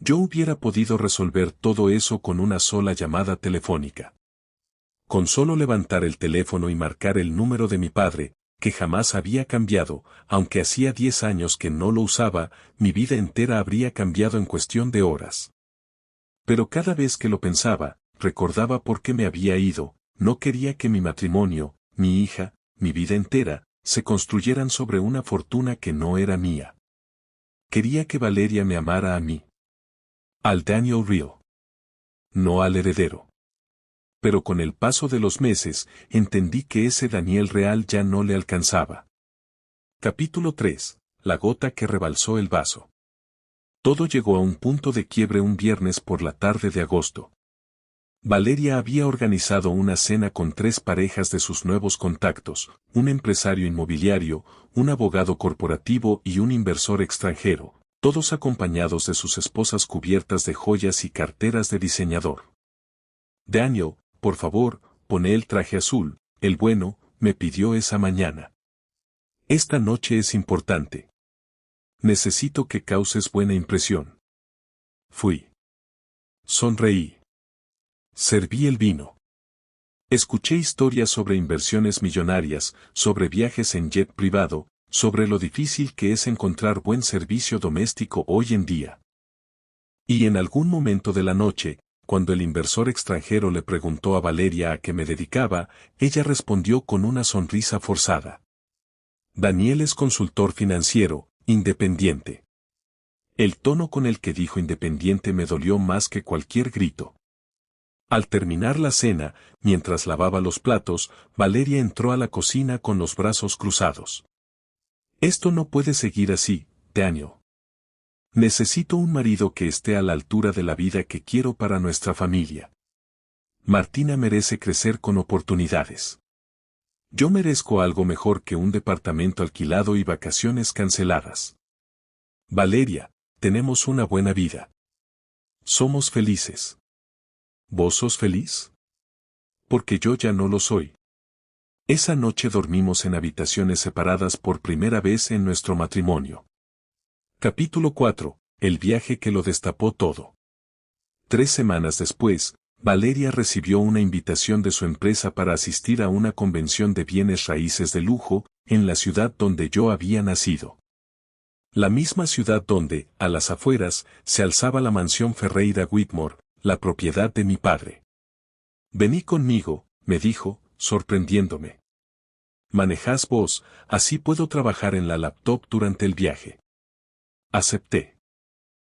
Yo hubiera podido resolver todo eso con una sola llamada telefónica. Con solo levantar el teléfono y marcar el número de mi padre, que jamás había cambiado, aunque hacía 10 años que no lo usaba, mi vida entera habría cambiado en cuestión de horas. Pero cada vez que lo pensaba, recordaba por qué me había ido. No quería que mi matrimonio, mi hija, mi vida entera, se construyeran sobre una fortuna que no era mía. Quería que Valeria me amara a mí. Al Daniel Real. No al heredero. Pero con el paso de los meses, entendí que ese Daniel real ya no le alcanzaba. Capítulo 3. La gota que rebalsó el vaso. Todo llegó a un punto de quiebre un viernes por la tarde de agosto. Valeria había organizado una cena con 3 parejas de sus nuevos contactos, un empresario inmobiliario, un abogado corporativo y un inversor extranjero, todos acompañados de sus esposas cubiertas de joyas y carteras de diseñador. Daniel, por favor, pone el traje azul, el bueno, me pidió esa mañana. Esta noche es importante. Necesito que causes buena impresión. Fui. Sonreí. Serví el vino. Escuché historias sobre inversiones millonarias, sobre viajes en jet privado, sobre lo difícil que es encontrar buen servicio doméstico hoy en día. Y en algún momento de la noche, cuando el inversor extranjero le preguntó a Valeria a qué me dedicaba, ella respondió con una sonrisa forzada. Daniel es consultor financiero, independiente. El tono con el que dijo independiente me dolió más que cualquier grito. Al terminar la cena, mientras lavaba los platos, Valeria entró a la cocina con los brazos cruzados. Esto no puede seguir así, Daniel. Necesito un marido que esté a la altura de la vida que quiero para nuestra familia. Martina merece crecer con oportunidades. Yo merezco algo mejor que un departamento alquilado y vacaciones canceladas. Valeria, tenemos una buena vida. Somos felices. ¿Vos sos feliz? Porque yo ya no lo soy. Esa noche dormimos en habitaciones separadas por primera vez en nuestro matrimonio. Capítulo 4. El viaje que lo destapó todo. 3 semanas después, Valeria recibió una invitación de su empresa para asistir a una convención de bienes raíces de lujo, en la ciudad donde yo había nacido. La misma ciudad donde, a las afueras, se alzaba la mansión Ferreira Whitmore, la propiedad de mi padre. Vení conmigo, me dijo, sorprendiéndome. Manejás vos, así puedo trabajar en la laptop durante el viaje. Acepté.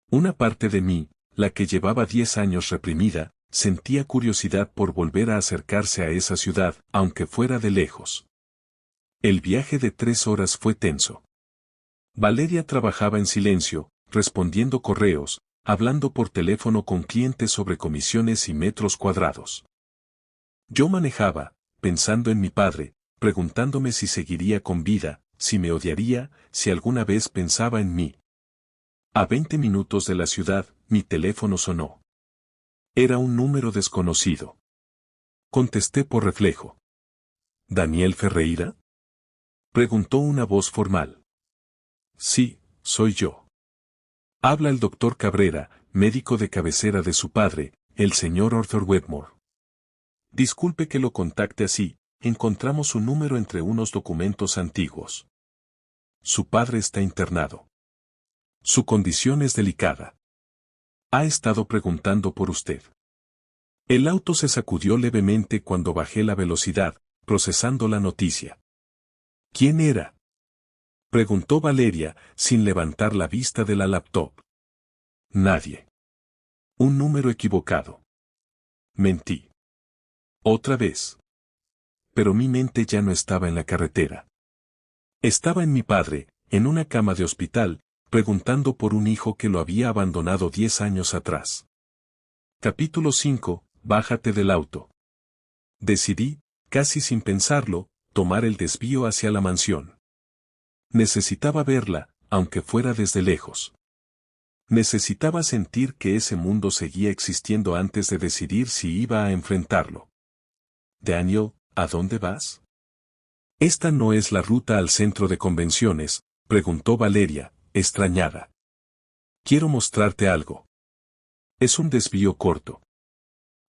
Una parte de mí, la que llevaba 10 años reprimida, sentía curiosidad por volver a acercarse a esa ciudad, aunque fuera de lejos. El viaje de 3 horas fue tenso. Valeria trabajaba en silencio, respondiendo correos, hablando por teléfono con clientes sobre comisiones y metros cuadrados. Yo manejaba, pensando en mi padre, preguntándome si seguiría con vida, si me odiaría, si alguna vez pensaba en mí. A 20 minutos de la ciudad, mi teléfono sonó. Era un número desconocido. Contesté por reflejo. ¿Daniel Ferreira? Preguntó una voz formal. Sí, soy yo. Habla el doctor Cabrera, médico de cabecera de su padre, el señor Arthur Wetmore. Disculpe que lo contacte así, encontramos su número entre unos documentos antiguos. Su padre está internado. Su condición es delicada. Ha estado preguntando por usted. El auto se sacudió levemente cuando bajé la velocidad, procesando la noticia. ¿Quién era? Preguntó Valeria, sin levantar la vista de la laptop. Nadie. Un número equivocado. Mentí. Otra vez. Pero mi mente ya no estaba en la carretera. Estaba en mi padre, en una cama de hospital, preguntando por un hijo que lo había abandonado 10 años atrás. Capítulo 5. Bájate del auto. Decidí, casi sin pensarlo, tomar el desvío hacia la mansión. Necesitaba verla, aunque fuera desde lejos. Necesitaba sentir que ese mundo seguía existiendo antes de decidir si iba a enfrentarlo. Daniel, ¿a dónde vas? Esta no es la ruta al centro de convenciones, preguntó Valeria, extrañada. Quiero mostrarte algo. Es un desvío corto.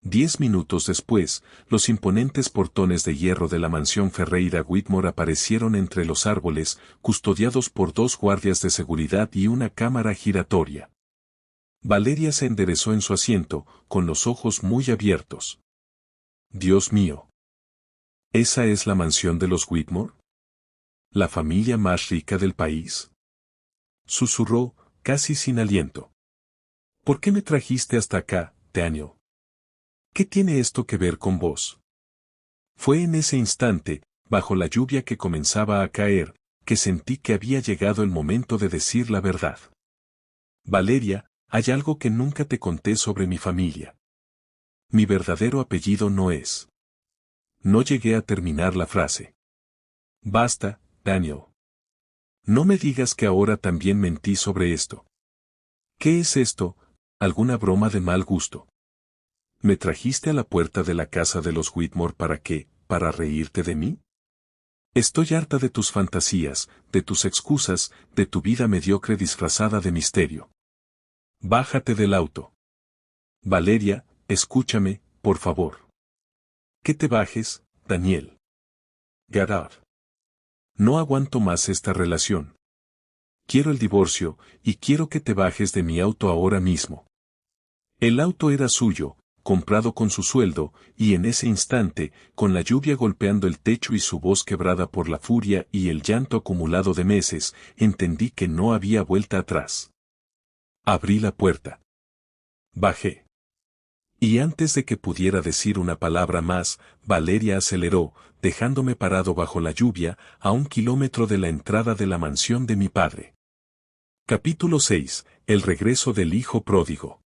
10 minutos después, los imponentes portones de hierro de la mansión Ferreira Whitmore aparecieron entre los árboles, custodiados por 2 guardias de seguridad y una cámara giratoria. Valeria se enderezó en su asiento, con los ojos muy abiertos. Dios mío. ¿Esa es la mansión de los Whitmore? ¿La familia más rica del país? Susurró, casi sin aliento. ¿Por qué me trajiste hasta acá, Daniel? ¿Qué tiene esto que ver con vos? Fue en ese instante, bajo la lluvia que comenzaba a caer, que sentí que había llegado el momento de decir la verdad. Valeria, hay algo que nunca te conté sobre mi familia. Mi verdadero apellido no es. No llegué a terminar la frase. Basta, Daniel. No me digas que ahora también mentí sobre esto. ¿Qué es esto? ¿Alguna broma de mal gusto? ¿Me trajiste a la puerta de la casa de los Whitmore para qué? ¿Para reírte de mí? Estoy harta de tus fantasías, de tus excusas, de tu vida mediocre disfrazada de misterio. Bájate del auto. Valeria, escúchame, por favor. Que te bajes, Daniel. Get out. No aguanto más esta relación. Quiero el divorcio, y quiero que te bajes de mi auto ahora mismo. El auto era suyo, comprado con su sueldo, y en ese instante, con la lluvia golpeando el techo y su voz quebrada por la furia y el llanto acumulado de meses, entendí que no había vuelta atrás. Abrí la puerta. Bajé. Y antes de que pudiera decir una palabra más, Valeria aceleró, dejándome parado bajo la lluvia, a 1 kilómetro de la entrada de la mansión de mi padre. Capítulo 6. El regreso del hijo pródigo.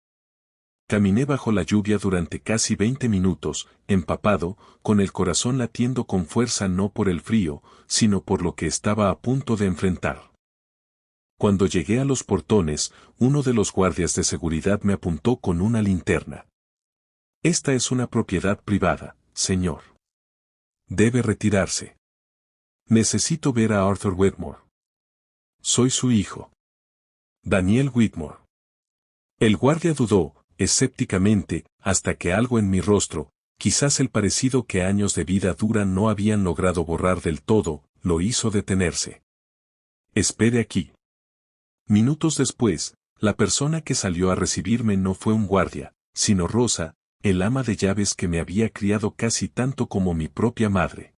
Caminé bajo la lluvia durante casi 20 minutos, empapado, con el corazón latiendo con fuerza no por el frío, sino por lo que estaba a punto de enfrentar. Cuando llegué a los portones, uno de los guardias de seguridad me apuntó con una linterna. Esta es una propiedad privada, señor. Debe retirarse. Necesito ver a Arthur Whitmore. Soy su hijo. Daniel Whitmore. El guardia dudó, escépticamente, hasta que algo en mi rostro, quizás el parecido que años de vida dura no habían logrado borrar del todo, lo hizo detenerse. Espere aquí. Minutos después, la persona que salió a recibirme no fue un guardia, sino Rosa, el ama de llaves que me había criado casi tanto como mi propia madre.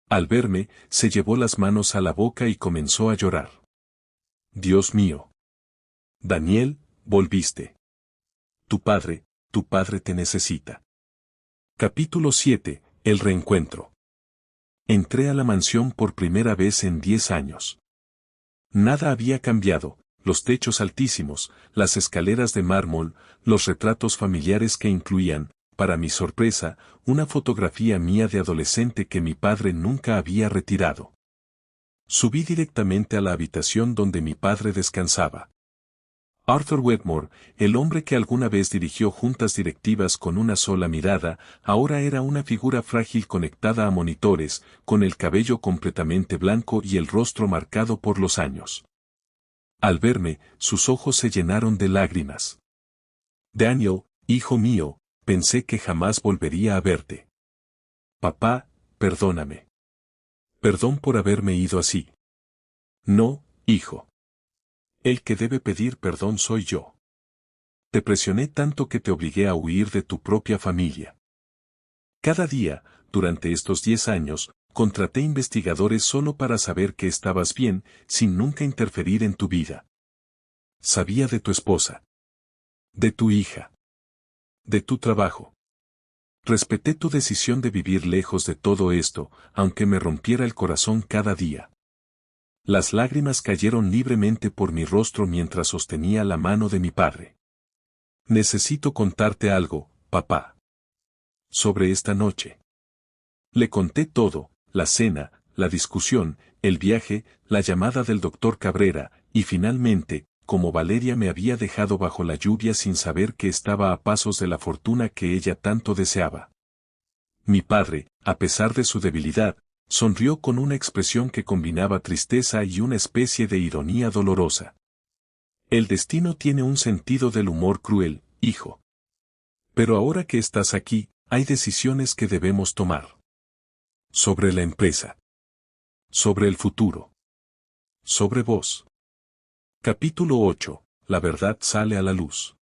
Al verme, se llevó las manos a la boca y comenzó a llorar. Dios mío. Daniel, volviste. Tu padre te necesita. Capítulo 7. El reencuentro. Entré a la mansión por primera vez en 10 años. Nada había cambiado, los techos altísimos, las escaleras de mármol, los retratos familiares que incluían, para mi sorpresa, una fotografía mía de adolescente que mi padre nunca había retirado. Subí directamente a la habitación donde mi padre descansaba. Arthur Whitmore, el hombre que alguna vez dirigió juntas directivas con una sola mirada, ahora era una figura frágil conectada a monitores, con el cabello completamente blanco y el rostro marcado por los años. Al verme, sus ojos se llenaron de lágrimas. Daniel, hijo mío, pensé que jamás volvería a verte. Papá, perdóname. Perdón por haberme ido así. No, hijo. El que debe pedir perdón soy yo. Te presioné tanto que te obligué a huir de tu propia familia. Cada día, durante estos 10 años, contraté investigadores solo para saber que estabas bien, sin nunca interferir en tu vida. Sabía de tu esposa. De tu hija. De tu trabajo. Respeté tu decisión de vivir lejos de todo esto, aunque me rompiera el corazón cada día. Las lágrimas cayeron libremente por mi rostro mientras sostenía la mano de mi padre. Necesito contarte algo, papá. Sobre esta noche. Le conté todo, la cena, la discusión, el viaje, la llamada del doctor Cabrera, y finalmente, como Valeria me había dejado bajo la lluvia sin saber que estaba a pasos de la fortuna que ella tanto deseaba. Mi padre, a pesar de su debilidad, sonrió con una expresión que combinaba tristeza y una especie de ironía dolorosa. El destino tiene un sentido del humor cruel, hijo. Pero ahora que estás aquí, hay decisiones que debemos tomar. Sobre la empresa. Sobre el futuro. Sobre vos. Capítulo 8. La verdad sale a la luz.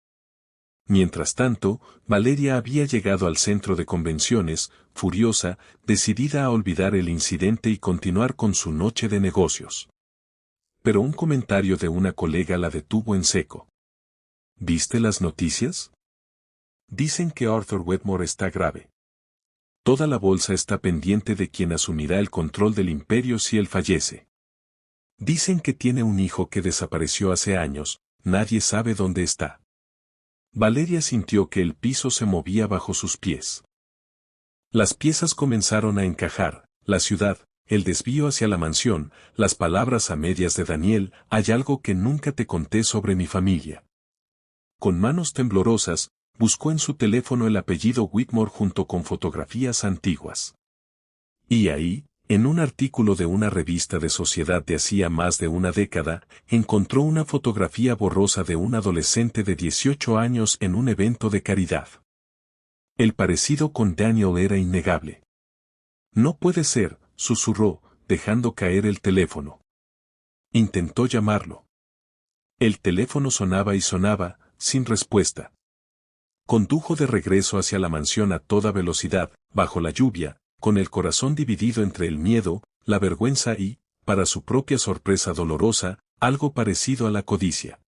Mientras tanto, Valeria había llegado al centro de convenciones, furiosa, decidida a olvidar el incidente y continuar con su noche de negocios. Pero un comentario de una colega la detuvo en seco. ¿Viste las noticias? Dicen que Arthur Wedmore está grave. Toda la bolsa está pendiente de quien asumirá el control del imperio si él fallece. Dicen que tiene un hijo que desapareció hace años, nadie sabe dónde está. Valeria sintió que el piso se movía bajo sus pies. Las piezas comenzaron a encajar, la ciudad, el desvío hacia la mansión, las palabras a medias de Daniel, hay algo que nunca te conté sobre mi familia. Con manos temblorosas, buscó en su teléfono el apellido Whitmore junto con fotografías antiguas. Y ahí, en un artículo de una revista de sociedad de hacía más de una década, encontró una fotografía borrosa de un adolescente de 18 años en un evento de caridad. El parecido con Daniel era innegable. No puede ser, susurró, dejando caer el teléfono. Intentó llamarlo. El teléfono sonaba y sonaba, sin respuesta. Condujo de regreso hacia la mansión a toda velocidad, bajo la lluvia, con el corazón dividido entre el miedo, la vergüenza y, para su propia sorpresa dolorosa, algo parecido a la codicia.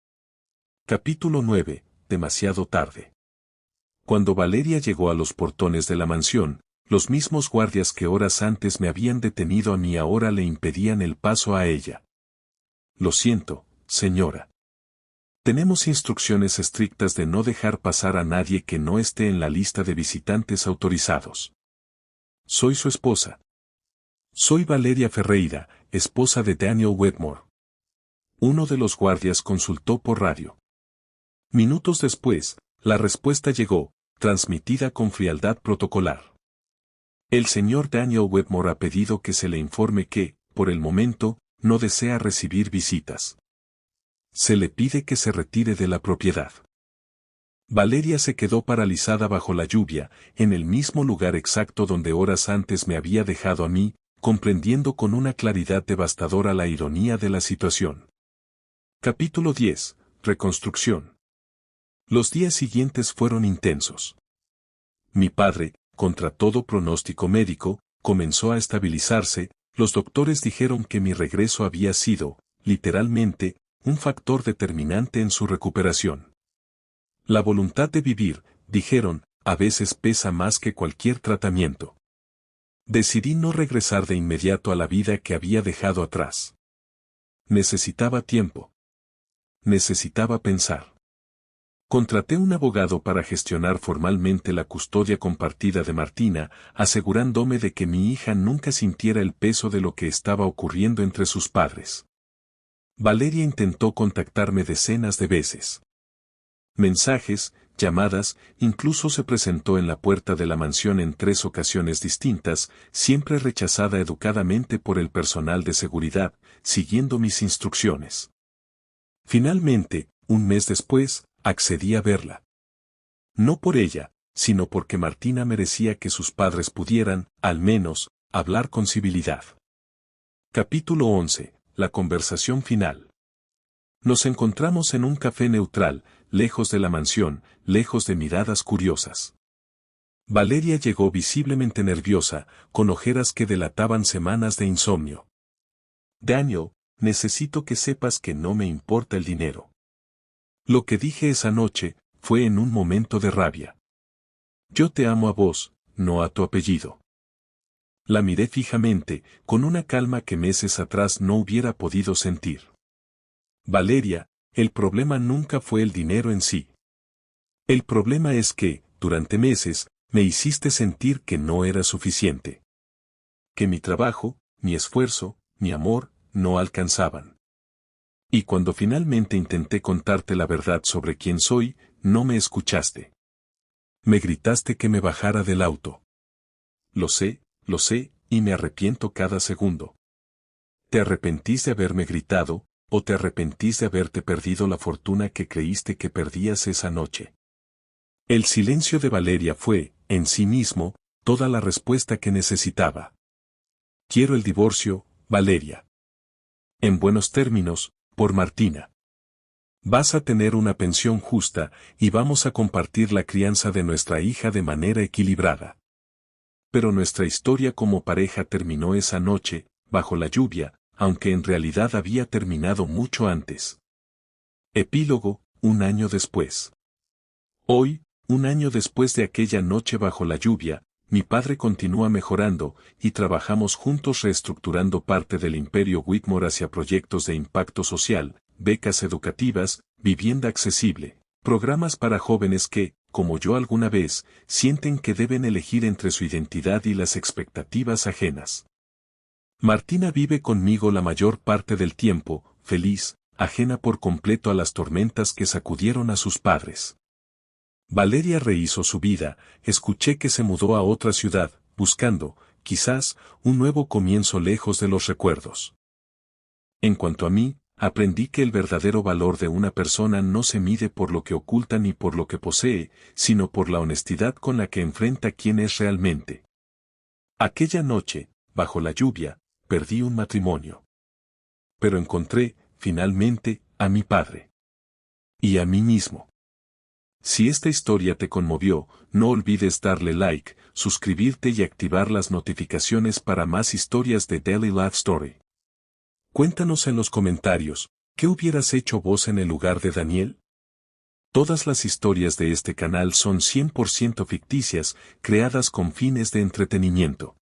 Capítulo 9. Demasiado tarde. Cuando Valeria llegó a los portones de la mansión, los mismos guardias que horas antes me habían detenido a mí ahora le impedían el paso a ella. Lo siento, señora. Tenemos instrucciones estrictas de no dejar pasar a nadie que no esté en la lista de visitantes autorizados. Soy su esposa. Soy Valeria Ferreira, esposa de Daniel Wedmore. Uno de los guardias consultó por radio. Minutos después, la respuesta llegó, transmitida con frialdad protocolar. El señor Daniel Wedmore ha pedido que se le informe que, por el momento, no desea recibir visitas. Se le pide que se retire de la propiedad. Valeria se quedó paralizada bajo la lluvia, en el mismo lugar exacto donde horas antes me había dejado a mí, comprendiendo con una claridad devastadora la ironía de la situación. Capítulo 10. Reconstrucción. Los días siguientes fueron intensos. Mi padre, contra todo pronóstico médico, comenzó a estabilizarse, los doctores dijeron que mi regreso había sido, literalmente, un factor determinante en su recuperación. La voluntad de vivir, dijeron, a veces pesa más que cualquier tratamiento. Decidí no regresar de inmediato a la vida que había dejado atrás. Necesitaba tiempo. Necesitaba pensar. Contraté un abogado para gestionar formalmente la custodia compartida de Martina, asegurándome de que mi hija nunca sintiera el peso de lo que estaba ocurriendo entre sus padres. Valeria intentó contactarme decenas de veces. Mensajes, llamadas, incluso se presentó en la puerta de la mansión en 3 ocasiones distintas, siempre rechazada educadamente por el personal de seguridad, siguiendo mis instrucciones. Finalmente, un mes después, accedí a verla. No por ella, sino porque Martina merecía que sus padres pudieran, al menos, hablar con civilidad. Capítulo 11. La conversación final. Nos encontramos en un café neutral, lejos de la mansión, lejos de miradas curiosas. Valeria llegó visiblemente nerviosa, con ojeras que delataban semanas de insomnio. Daniel, necesito que sepas que no me importa el dinero. Lo que dije esa noche, fue en un momento de rabia. Yo te amo a vos, no a tu apellido. La miré fijamente, con una calma que meses atrás no hubiera podido sentir. Valeria, el problema nunca fue el dinero en sí. El problema es que, durante meses, me hiciste sentir que no era suficiente. Que mi trabajo, mi esfuerzo, mi amor, no alcanzaban. Y cuando finalmente intenté contarte la verdad sobre quién soy, no me escuchaste. Me gritaste que me bajara del auto. Lo sé, y me arrepiento cada segundo. ¿Te arrepentís de haberme gritado, o te arrepentís de haberte perdido la fortuna que creíste que perdías esa noche? El silencio de Valeria fue, en sí mismo, toda la respuesta que necesitaba. Quiero el divorcio, Valeria. En buenos términos, por Martina. Vas a tener una pensión justa y vamos a compartir la crianza de nuestra hija de manera equilibrada. Pero nuestra historia como pareja terminó esa noche, bajo la lluvia, aunque en realidad había terminado mucho antes. Epílogo, 1 año después. Hoy, 1 año después de aquella noche bajo la lluvia, mi padre continúa mejorando, y trabajamos juntos reestructurando parte del imperio Whitmore hacia proyectos de impacto social, becas educativas, vivienda accesible, programas para jóvenes que, como yo alguna vez, sienten que deben elegir entre su identidad y las expectativas ajenas. Martina vive conmigo la mayor parte del tiempo, feliz, ajena por completo a las tormentas que sacudieron a sus padres. Valeria rehizo su vida, escuché que se mudó a otra ciudad, buscando, quizás, un nuevo comienzo lejos de los recuerdos. En cuanto a mí, aprendí que el verdadero valor de una persona no se mide por lo que oculta ni por lo que posee, sino por la honestidad con la que enfrenta quién es realmente. Aquella noche, bajo la lluvia, perdí un matrimonio. Pero encontré, finalmente, a mi padre. Y a mí mismo. Si esta historia te conmovió, no olvides darle like, suscribirte y activar las notificaciones para más historias de Daily Life Story. Cuéntanos en los comentarios, ¿qué hubieras hecho vos en el lugar de Daniel? Todas las historias de este canal son 100% ficticias, creadas con fines de entretenimiento.